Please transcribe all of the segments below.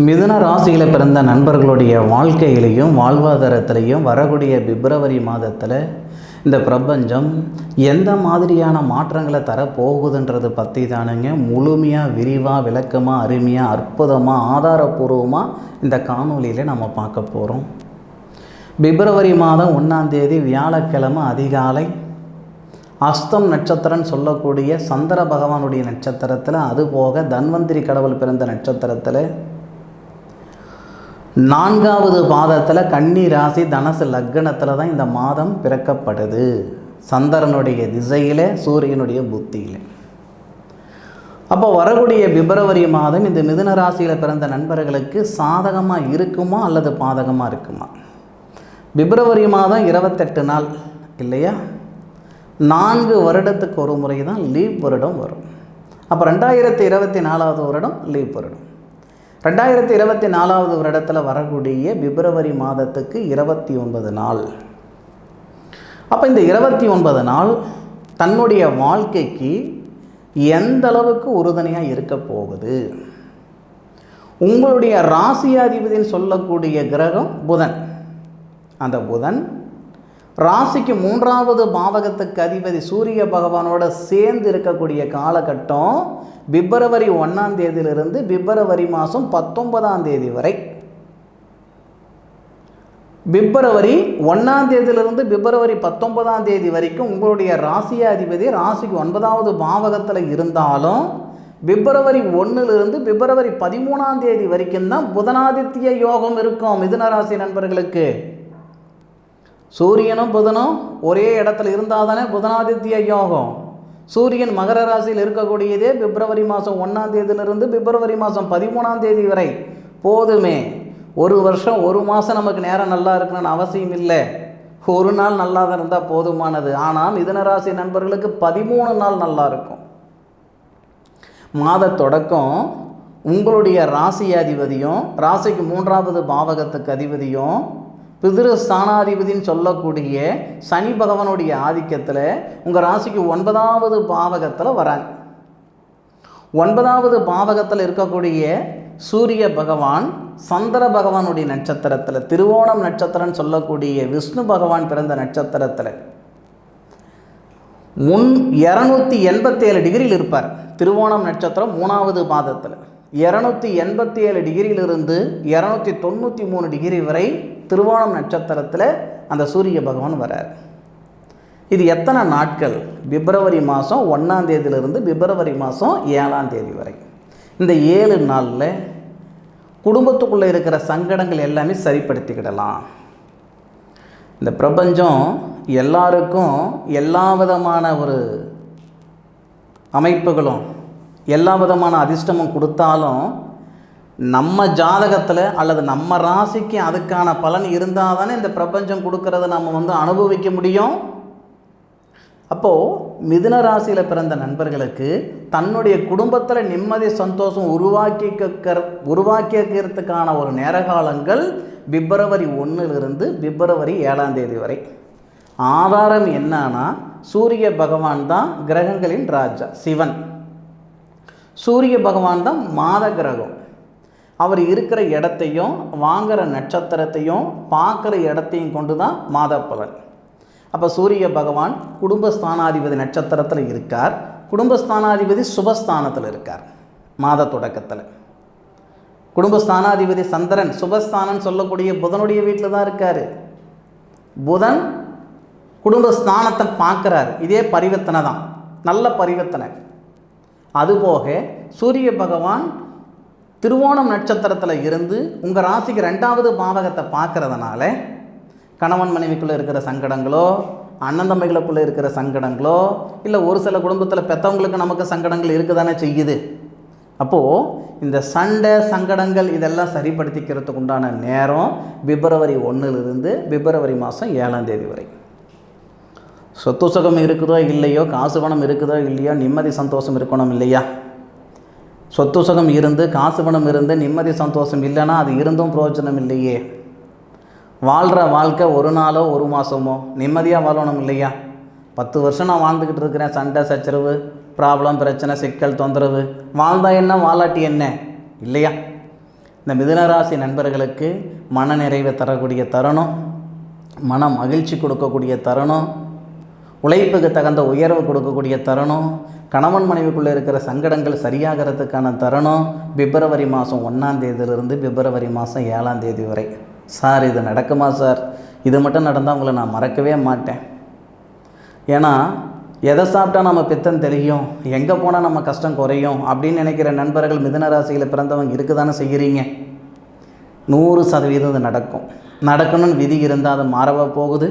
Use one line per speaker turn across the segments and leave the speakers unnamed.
மிதுன ராசியில் பிறந்த நண்பர்களுடைய வாழ்க்கையிலையும் வாழ்வாதாரத்திலையும் வரக்கூடிய பிப்ரவரி மாதத்தில் இந்த பிரபஞ்சம் எந்த மாதிரியான மாற்றங்களை தரப்போகுதுன்றது பற்றி தானுங்க முழுமையாக விரிவாக விளக்கமாக அருமையாக அற்புதமாக ஆதாரபூர்வமாக இந்த காணொலியில் நம்ம பார்க்க போகிறோம். பிப்ரவரி மாதம் 1ஆம் தேதி வியாழக்கிழமை அதிகாலை அஸ்தம் நட்சத்திரம்னு சொல்லக்கூடிய சந்திர பகவானுடைய நட்சத்திரத்தில், அதுபோக தன்வந்திரி கடவுள் பிறந்த நட்சத்திரத்தில் 4வது பாதத்தில் கன்னி ராசி தனுசு லக்னத்தில் தான் இந்த மாதம் பிறக்கப்படுது. சந்திரனுடைய திசையில், சூரியனுடைய புத்தியில். அப்போ வரக்கூடிய பிப்ரவரி மாதம் இந்த மிதுன ராசியில் பிறந்த நண்பர்களுக்கு சாதகமாக இருக்குமா அல்லது பாதகமாக இருக்குமா? பிப்ரவரி மாதம் 28 நாள் இல்லையா? 4 வருடத்துக்கு ஒரு முறை தான் லீப் வருடம் வரும். அப்போ 2024வது வருடம் லீப் வருடம். 2024வது வருடத்தில் வரக்கூடிய பிப்ரவரி மாதத்துக்கு 29 நாள். அப்போ இந்த 29 நாள் தன்னுடைய வாழ்க்கைக்கு எந்த அளவுக்கு உறுதுணையாக இருக்க போகுது? உங்களுடைய ராசியாதிபதின்னு சொல்லக்கூடிய கிரகம் புதன். அந்த புதன் ராசிக்கு 3வது பாவகத்துக்கு அதிபதி சூரிய பகவானோட சேர்ந்து இருக்கக்கூடிய காலகட்டம் பிப்ரவரி 1ஆம் தேதியிலிருந்து பிப்ரவரி மாதம் 19ஆம் தேதி வரை. பிப்ரவரி 1ஆம் தேதியிலிருந்து பிப்ரவரி 19ஆம் தேதி வரைக்கும் உங்களுடைய ராசியாதிபதி ராசிக்கு 9வது பாவகத்தில் இருந்தாலும் பிப்ரவரி 1லிருந்து பிப்ரவரி 13ஆம் தேதி வரைக்கும் தான் புதனாதித்ய யோகம் இருக்கும் மிதுன ராசி நண்பர்களுக்கு. சூரியனும் புதனும் ஒரே இடத்துல இருந்தால் தானே புதனாதித்ய யோகம். சூரியன் மகர ராசியில் இருக்கக்கூடியதே பிப்ரவரி மாதம் 1ஆம் தேதியிலிருந்து பிப்ரவரி மாதம் 13ஆம் தேதி வரை. போதுமே, ஒரு வருஷம் ஒரு மாதம் நமக்கு நேரம் நல்லா இருக்கணும்னு அவசியம் இல்லை. ஒரு நாள் நல்லா தான் இருந்தால் போதுமானது. ஆனால் மிதுன ராசி நண்பர்களுக்கு 13 நாள் நல்லா இருக்கும். மாத தொடக்கம் உங்களுடைய ராசியாதிபதியும் ராசிக்கு 3வது பாவகத்துக்கு அதிபதியும் பிதிரு ஸ்தானாதிபதினு சொல்லக்கூடிய சனி பகவானுடைய ஆதிக்கத்தில் உங்கள் ராசிக்கு 9வது பாவகத்தில் வராங்க. 9வது பாவகத்தில் இருக்கக்கூடிய சூரிய பகவான் சந்திர பகவானுடைய நட்சத்திரத்தில், திருவோணம் நட்சத்திரம்னு சொல்லக்கூடிய விஷ்ணு பகவான் பிறந்த நட்சத்திரத்தில் 287 டிகிரியில் இருப்பார். திருவோணம் நட்சத்திரம் 3வது பாதத்தில் 287 டிகிரியிலிருந்து 293 டிகிரி வரை திருவோணம் நட்சத்திரத்தில் அந்த சூரிய பகவான் வரார். இது எத்தனை நாட்கள்? பிப்ரவரி மாதம் 1ஆம் தேதியிலிருந்து பிப்ரவரி மாதம் 7ஆம் தேதி வரை. இந்த 7 நாளில் குடும்பத்துக்குள்ளே இருக்கிற சங்கடங்கள் எல்லாமே சரிப்படுத்திக்கிடலாம். இந்த பிரபஞ்சம் எல்லாருக்கும் எல்லா விதமான ஒரு அமைப்புகளும் எல்லா விதமான அதிர்ஷ்டமும் கொடுத்தாலும் நம்ம ஜாதகத்தில் அல்லது நம்ம ராசிக்கு அதுக்கான பலன் இருந்தால் தானே இந்த பிரபஞ்சம் கொடுக்கறத நம்ம அனுபவிக்க முடியும். அப்போது மிதுன ராசியில் பிறந்த நண்பர்களுக்கு தன்னுடைய குடும்பத்தில் நிம்மதி சந்தோஷம் உருவாக்கிக்கிறதுக்கான ஒரு நேரகாலங்கள் பிப்ரவரி 1லிருந்து பிப்ரவரி 7ஆம் தேதி வரை. ஆதாரம் என்னன்னா, சூரிய பகவான் தான் கிரகங்களின் ராஜா, சிவன். சூரிய பகவான் தான் மாத கிரகம். அவர் இருக்கிற இடத்தையும் வாங்குகிற நட்சத்திரத்தையும் பார்க்குற இடத்தையும் கொண்டு தான் மாத பலன். அப்போ சூரிய பகவான் குடும்பஸ்தானாதிபதி நட்சத்திரத்தில் இருக்கார். குடும்பஸ்தானாதிபதி சுபஸ்தானத்தில் இருக்கார். மாத தொடக்கத்தில் குடும்பஸ்தானாதிபதி சந்திரன் சுபஸ்தானம் சொல்லக்கூடிய புதனுடைய வீட்டில் தான் இருக்கார். புதன் குடும்பஸ்தானத்தை பார்க்குறார். இதே பரிவர்த்தனை தான், நல்ல பரிவர்த்தனை. அதுபோக சூரிய பகவான் திருவோணம் நட்சத்திரத்தில் இருந்து உங்கள் ராசிக்கு 2வது பாவகத்தை பார்க்கறதுனால கணவன் மனைவிக்குள்ளே இருக்கிற சங்கடங்களோ, அண்ணன் தம்பிகளுக்குள்ளே இருக்கிற சங்கடங்களோ, இல்லை ஒரு சில குடும்பத்தில் பெற்றவங்களுக்கு நமக்கு சங்கடங்கள் இருக்க தானே செய்யுது. அப்போது இந்த சண்டை சங்கடங்கள் இதெல்லாம் சரிப்படுத்திக்கிறதுக்கு உண்டான நேரம் பிப்ரவரி 1லிருந்து பிப்ரவரி மாதம் 7ஆம் தேதி வரை. சொத்து சுகம் இருக்குதோ இல்லையோ, காசு பணம் இருக்குதோ இல்லையோ, நிம்மதி சந்தோஷம் இருக்கணும் இல்லையா? சொத்து சுகம் இருந்து காசு பணம் இருந்து நிம்மதி சந்தோஷம் இல்லைன்னா அது இருந்தும் பிரயோஜனம் இல்லையே. வாழ்கிற வாழ்க்கை ஒரு நாளோ ஒரு மாதமோ நிம்மதியாக வாழணும் இல்லையா? 10 வருஷம் நான் வாழ்ந்துக்கிட்டு இருக்கிறேன், சண்டை சச்சரவு ப்ராப்ளம் பிரச்சனை சிக்கல் தொந்தரவு. வாழ்ந்தா என்ன வாழாட்டி என்ன இல்லையா? இந்த மிதுனராசி நண்பர்களுக்கு மன நிறைவை தரக்கூடிய தருணம், மன மகிழ்ச்சி கொடுக்கக்கூடிய தருணம், உழைப்புக்கு தகுந்த உயர்வு கொடுக்கக்கூடிய தருணம், கணவன் மனைவிக்குள்ளே இருக்கிற சங்கடங்கள் சரியாகிறதுக்கான தருணம் பிப்ரவரி மாதம் 1ஆம் தேதியிலிருந்து பிப்ரவரி மாதம் 7ஆம் தேதி வரை. சார் இது நடக்குமா சார்? இது மட்டும் நடந்தால் உங்களை நான் மறக்கவே மாட்டேன். ஏன்னா எதை சாப்பிட்டா நம்ம பித்தம் தெரியும், எங்கே போனால் நம்ம கஷ்டம் குறையும் அப்படின்னு நினைக்கிற நண்பர்கள் மிதுனராசியில் பிறந்தவங்க இருக்க தானே செய்கிறீங்க. 100% இது நடக்கணும்னு விதி இருந்தால் அது மாறவா போகுது.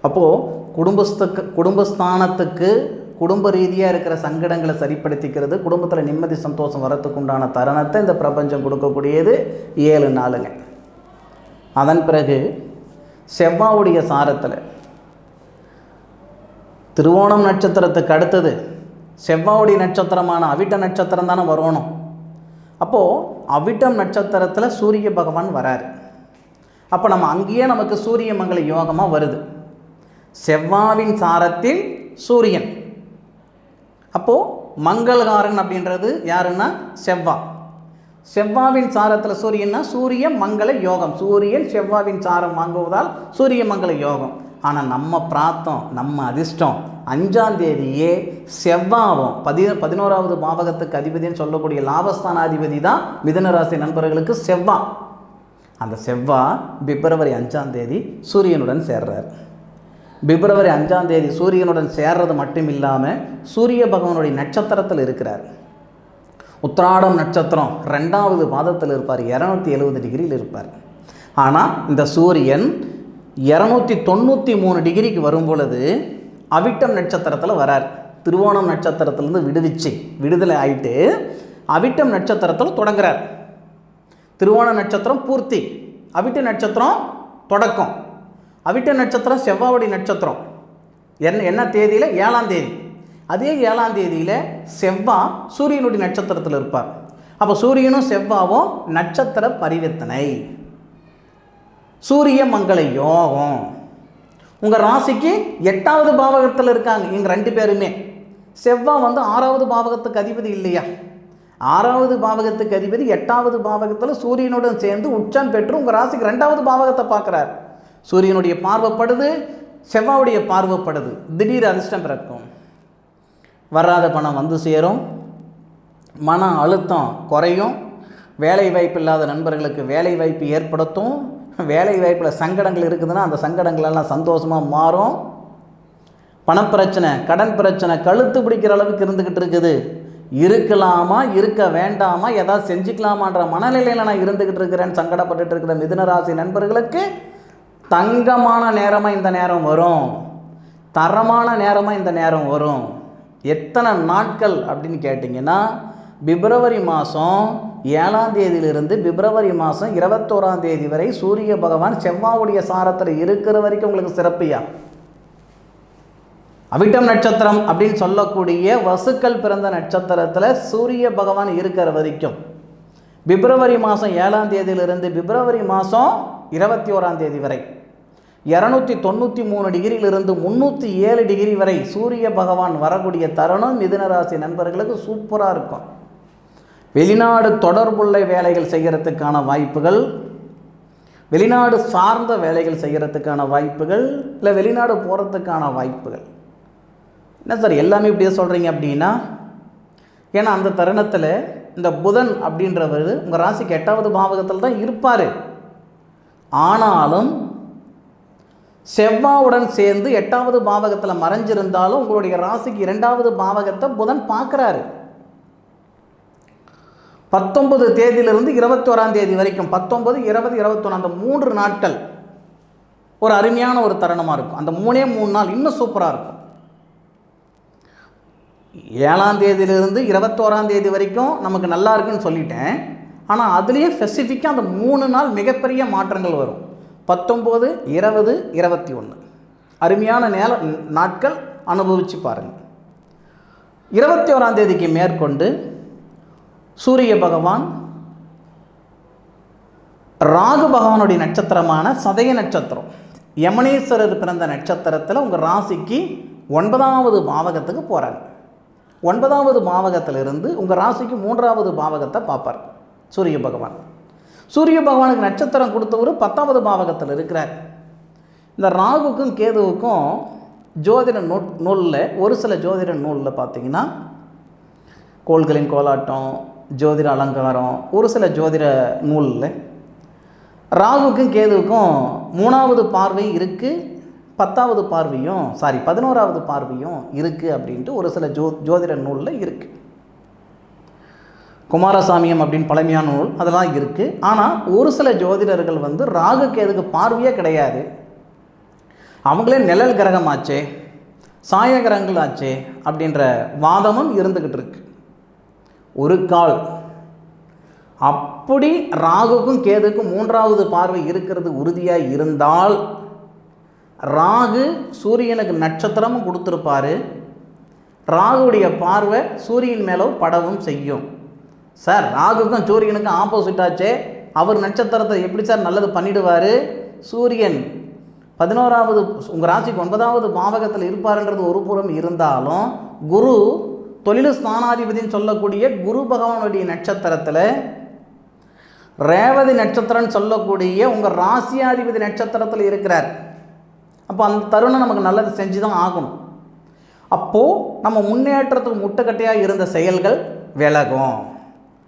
அப்போது குடும்பஸ்தானத்துக்கு குடும்ப ரீதியாக இருக்கிற சங்கடங்களை சரிப்படுத்திக்கிறது, குடும்பத்தில் நிம்மதி சந்தோஷம் வரத்துக்கு உண்டான தருணத்தை இந்த பிரபஞ்சம் கொடுக்கக்கூடியது 7 நாளுங்க. அதன் பிறகு செவ்வாவுடைய சாரத்தில் திருவோணம் நட்சத்திரத்துக்கு அடுத்தது செவ்வாவுடைய நட்சத்திரமான அவிட்ட நட்சத்திரம் தானே வரணும். அப்போது அவிட்டம் நட்சத்திரத்தில் சூரிய பகவான் வராரு. அப்போ நம்ம அங்கேயே நமக்கு சூரிய மங்கள யோகமாக வருது. செவ்வாவின் சாரத்தில் சூரியன். அப்போது மங்களகாரன் அப்படின்றது யாருன்னா செவ்வா. செவ்வாவின் சாரத்தில் சூரியன்னா சூரிய மங்கள யோகம். சூரியன் செவ்வாவின் சாரம் வாங்குவதால் சூரிய மங்கள யோகம். ஆனால் நம்ம பிராத்தம், நம்ம அதிர்ஷ்டம் 5ஆம் தேதியே செவ்வாவும் 11வது பாவகத்துக்கு அதிபதினு சொல்லக்கூடிய லாபஸ்தானாதிபதி தான் மிதுனராசி நண்பர்களுக்கு செவ்வா. அந்த செவ்வா பிப்ரவரி 5ஆம் தேதி சூரியனுடன் சேர்றார். பிப்ரவரி 5ஆம் தேதி சூரியனுடன் சேர்றது மட்டும் இல்லாமல் சூரிய பகவானுடைய நட்சத்திரத்தில் இருக்கிறார். உத்திராடம் நட்சத்திரம் 2வது பாதத்தில் இருப்பார், 270 டிகிரியில் இருப்பார். ஆனால் இந்த சூரியன் 293 டிகிரிக்கு வரும் பொழுது அவிட்டம் நட்சத்திரத்தில் வரார். திருவோணம் நட்சத்திரத்திலேருந்து விடுதலை ஆகிட்டு அவிட்டம் நட்சத்திரத்தில் தொடங்குறார். திருவோண நட்சத்திரம் பூர்த்தி, அவிட்ட நட்சத்திரம் தொடக்கம். அவிட்ட நட்சத்திரம் செவ்வாவுடைய நட்சத்திரம். என்ன தேதியில்? 7ஆம் தேதி. அதே 7ஆம் தேதியில் செவ்வா சூரியனுடைய நட்சத்திரத்தில் இருப்பார். அப்போ சூரியனும் செவ்வாவும் நட்சத்திர பரிவர்த்தனை, சூரிய மங்கள யோகம். உங்கள் ராசிக்கு 8வது பாவகத்தில் இருக்காங்க இவங்க 2 பேருமே. செவ்வா 6வது பாவகத்துக்கு அதிபதி இல்லையா? 6வது பாவகத்துக்கு அதிபதி 8வது பாவகத்தில் சூரியனுடன் சேர்ந்து உச்சம் பெற்று உங்கள் ராசிக்கு 2வது பாவகத்தை பார்க்குறார். சூரியனுடைய பார்வைப்படுது, செவ்வாவுடைய பார்வைப்படுது. திடீர் அதிர்ஷ்டம் பிறக்கும். வராத பணம் வந்து சேரும், மன அழுத்தம் குறையும், வேலை வாய்ப்பு இல்லாத நண்பர்களுக்கு வேலை வாய்ப்பு ஏற்படுத்தும். வேலை வாய்ப்பில் சங்கடங்கள் இருக்குதுன்னா அந்த சங்கடங்களெல்லாம் சந்தோஷமாக மாறும். பணப்பிரச்சனை, கடன் பிரச்சனை கழுத்து பிடிக்கிற அளவுக்கு இருந்துக்கிட்டு இருக்குது. இருக்கலாமா, இருக்க வேண்டாமா, ஏதாவது செஞ்சுக்கலாமான்ற மனநிலையில் நான் இருந்துக்கிட்டு இருக்கிறேன்னு சங்கடப்பட்டுட்டு இருக்கிற மிதுனராசி நண்பர்களுக்கு தங்கமான நேரமாக இந்த நேரம் வரும், தரமான நேரமாக இந்த நேரம் வரும். எத்தனை நாட்கள் அப்படின்னு கேட்டிங்கன்னா பிப்ரவரி மாதம் 7ஆம் தேதியிலிருந்து பிப்ரவரி மாதம் 21ஆம் தேதி வரை சூரிய பகவான் செவ்வாவுடைய சாரத்தில் இருக்கிற வரைக்கும் உங்களுக்கு சிறப்பியா. அவிட்டம் நட்சத்திரம் அப்படின்னு சொல்லக்கூடிய வசுக்கள் பிறந்த நட்சத்திரத்தில் சூரிய பகவான் இருக்கிற வரைக்கும் பிப்ரவரி மாதம் 7ஆம் தேதியிலிருந்து பிப்ரவரி மாதம் 21ஆம் தேதி வரை 293 டிகிரியிலிருந்து 307 டிகிரி வரை சூரிய பகவான் வரக்கூடிய தருணம் மிதுனராசி நண்பர்களுக்கு சூப்பராக இருக்கும். வெளிநாடு தொடர்புள்ள வேலைகள் செய்கிறதுக்கான வாய்ப்புகள், வெளிநாடு சார்ந்த வேலைகள் செய்கிறதுக்கான வாய்ப்புகள், இல்லை வெளிநாடு போகிறதுக்கான வாய்ப்புகள். என்ன சார் எல்லாமே இப்படியே சொல்கிறீங்க அப்படின்னா, ஏன்னா அந்த தருணத்தில் இந்த புதன் அப்படின்றவர் உங்கள் ராசிக்கு 8வது பாவகத்தில் தான் இருப்பார். ஆனாலும் செவ்வாவுடன் சேர்ந்து 8வது பாவகத்தில் மறைஞ்சிருந்தாலும் உங்களுடைய ராசிக்கு 2வது பாவகத்தை புதன் பார்க்குறாரு. 19 தேதியிலிருந்து 21ஆம் தேதி வரைக்கும் 19, 20, 21 அந்த 3 நாட்கள் ஒரு அருமையான ஒரு தருணமாக இருக்கும். அந்த 3 நாள் இன்னும் சூப்பராக இருக்கும். 7ஆம் தேதியிலிருந்து 21ஆம் தேதி வரைக்கும் நமக்கு நல்லா இருக்குன்னு சொல்லிட்டேன். ஆனால் அதுலேயே ஸ்பெசிஃபிக்காக அந்த 3 நாள் மிகப்பெரிய மாற்றங்கள் வரும். 19, 20, 21 அருமையான நாட்கள் அனுபவித்து பாருங்கள். 21ஆம் தேதிக்கு மேற்கொண்டு சூரிய பகவான் ராகு பகவானுடைய நட்சத்திரமான சதய நட்சத்திரம் யமனேஸ்வரர் பிறந்த நட்சத்திரத்தில் உங்கள் ராசிக்கு 9வது பாவகத்துக்கு போகிறாங்க. 9வது பாவகத்திலிருந்து உங்கள் ராசிக்கு 3வது பாவகத்தை பார்ப்பார் சூரிய பகவான். சூரிய பகவானுக்கு நட்சத்திரம் கொடுத்தவர் 10வது பாவகத்தில் இருக்கிறார். இந்த ராகுக்கும் கேதுவுக்கும் ஜோதிட நூலில் ஒரு சில ஜோதிட நூலில் பார்த்திங்கன்னா கோள்களின் கோலாட்டம், ஜோதிட அலங்காரம், ஒரு சில ஜோதிட நூலில் ராகுக்கும் கேதுவுக்கும் 3வது பார்வை இருக்குது, 10வது பார்வையும் 11வது பார்வையும் இருக்குது அப்படின்ட்டு ஒரு சில ஜோதிட நூலில் இருக்குது. குமாரசாமியம் அப்படின்னு பழமையான நூல் அதெல்லாம் இருக்குது. ஆனால் ஒரு சில ஜோதிடர்கள் ராகு கேதுக்கு பார்வையே கிடையாது, அவங்களே நிழல் கிரகம் ஆச்சே, சாய கிரகங்கள் ஆச்சே அப்படின்ற வாதமும் இருந்துக்கிட்டு இருக்கு. ஒரு கால் அப்படி ராகுக்கும் கேதுக்கும் 3வது பார்வை இருக்கிறது உறுதியாக இருந்தால் ராகு சூரியனுக்கு நட்சத்திரமும் கொடுத்துருப்பாரு, ராகுடைய பார்வை சூரியன் மேலே படவும் செய்யும். சார் ராகுக்கும் சூரியனுக்கும் ஆப்போசிட்டாச்சே, அவர் நட்சத்திரத்தை எப்படி சார் நல்லது பண்ணிடுவார்? சூரியன் 11வது உங்கள் ராசிக்கு 9வது பாவகத்தில் இருப்பார்ன்றது ஒரு புறம் இருந்தாலும் குரு தொழில் ஸ்தானாதிபதினு சொல்லக்கூடிய குரு பகவானுடைய நட்சத்திரத்தில் ரேவதி நட்சத்திரம்னு சொல்லக்கூடிய உங்கள் ராசியாதிபதி நட்சத்திரத்தில் இருக்கிறார். அப்போ அந்த தருணம் நமக்கு நல்லது செஞ்சு தான் ஆகணும். அப்போது நம்ம முன்னேற்றத்துக்கு முட்டுக்கட்டையாக இருந்த செயல்கள் விலகும்.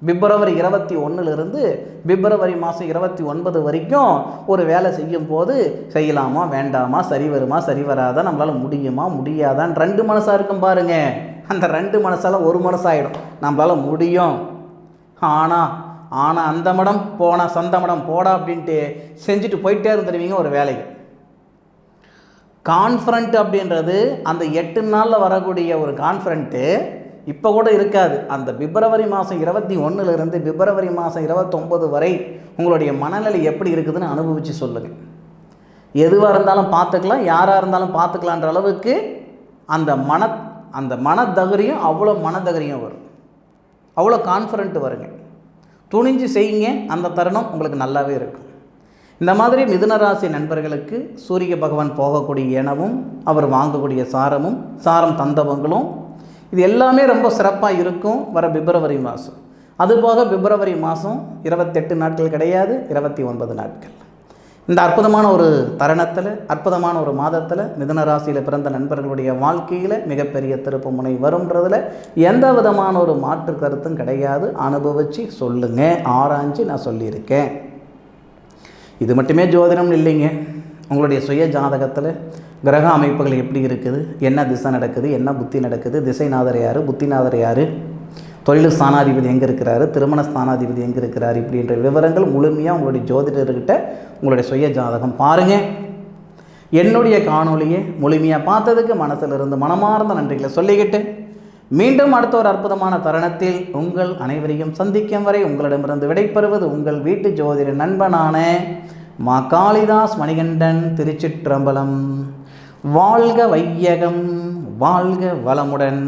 பிப்ரவரி 21 பிப்ரவரி மாதம் 29 வரைக்கும் ஒரு வேலை செய்யும் போது செய்யலாமா வேண்டாமா, சரி வருமா சரி வராதா, நம்மளால் முடியுமா முடியாதான்னு 2 மனசாக இருக்கும் பாருங்க. அந்த 2 மனசால் ஒரு மனசாகிடும், நம்மளால் முடியும். ஆனால் அந்த மடம் போனால் சொந்த மடம் போடா அப்படின்ட்டு செஞ்சுட்டு போயிட்டே இருந்துருவீங்க ஒரு வேலைக்கு. கான்ஃபரண்ட் அப்படின்றது அந்த 8 நாளில் வரக்கூடிய ஒரு கான்ஃபரண்ட்டு இப்போ கூட இருக்காது. அந்த பிப்ரவரி மாதம் 21 பிப்ரவரி மாதம் 29 வரை உங்களுடைய மனநிலை எப்படி இருக்குதுன்னு அனுபவித்து சொல்லுங்கள். எதுவாக இருந்தாலும் பார்த்துக்கலாம், யாராக இருந்தாலும் பார்த்துக்கலான்ற அளவுக்கு அந்த மனதகரியம் அவ்வளோ மனதகரியம் வரும், அவ்வளோ கான்ஃபிடென்ட் வருங்க. துணிஞ்சு செய்யுங்க, அந்த தருணம் உங்களுக்கு நல்லாவே இருக்கும். இந்த மாதிரி மிதுனராசி நண்பர்களுக்கு சூரிய பகவான் போகக்கூடிய இனமும் அவர் வாங்கக்கூடிய சாரம் தந்தவங்களும் இது எல்லாமே ரொம்ப சிறப்பாக இருக்கும் வர பிப்ரவரி மாதம். அதுபோக பிப்ரவரி மாதம் 28 நாட்கள் கிடையாது, 29 நாட்கள். இந்த அற்புதமான ஒரு தருணத்தில், அற்புதமான ஒரு மாதத்தில் மிதுன ராசியில் பிறந்த நண்பர்களுடைய வாழ்க்கையில் மிகப்பெரிய திருப்பு முனை வரும்ன்றதில் எந்த விதமான ஒரு மாற்று கருத்தும் கிடையாது. அனுபவித்து சொல்லுங்கள், ஆராய்ஞ்சு நான் சொல்லியிருக்கேன். இது மட்டுமே ஜோதிடம் இல்லைங்க. உங்களுடைய சுய ஜாதகத்தில் கிரக அமைப்புகள் எப்படி இருக்குது, என்ன திசை நடக்குது, என்ன புத்தி நடக்குது, திசைநாதர் யார், புத்திநாதர் யார், தொழில் ஸ்தானாதிபதி எங்கே இருக்கிறாரு, திருமண ஸ்தானாதிபதி எங்கே இருக்கிறார், இப்படின்ற விவரங்கள் முழுமையாக உங்களுடைய ஜோதிடர்கிட்ட உங்களுடைய சுய ஜாதகம் பாருங்கள். என்னுடைய காணொலியை முழுமையாக பார்த்ததுக்கு மனசிலிருந்து மனமார்ந்த நன்றிகளை சொல்லிக்கிட்டு மீண்டும் அடுத்த ஒரு அற்புதமான தருணத்தில் உங்கள் அனைவரையும் சந்திக்கும் வரை உங்களிடமிருந்து விடைபெறுவது உங்கள் வீட்டு ஜோதிட நண்பனான மா காளிதாஸ் மணிகண்டன். திருச்சிற்றம்பலம். வாழ்க வையகம், வாழ்க வளமுடன்.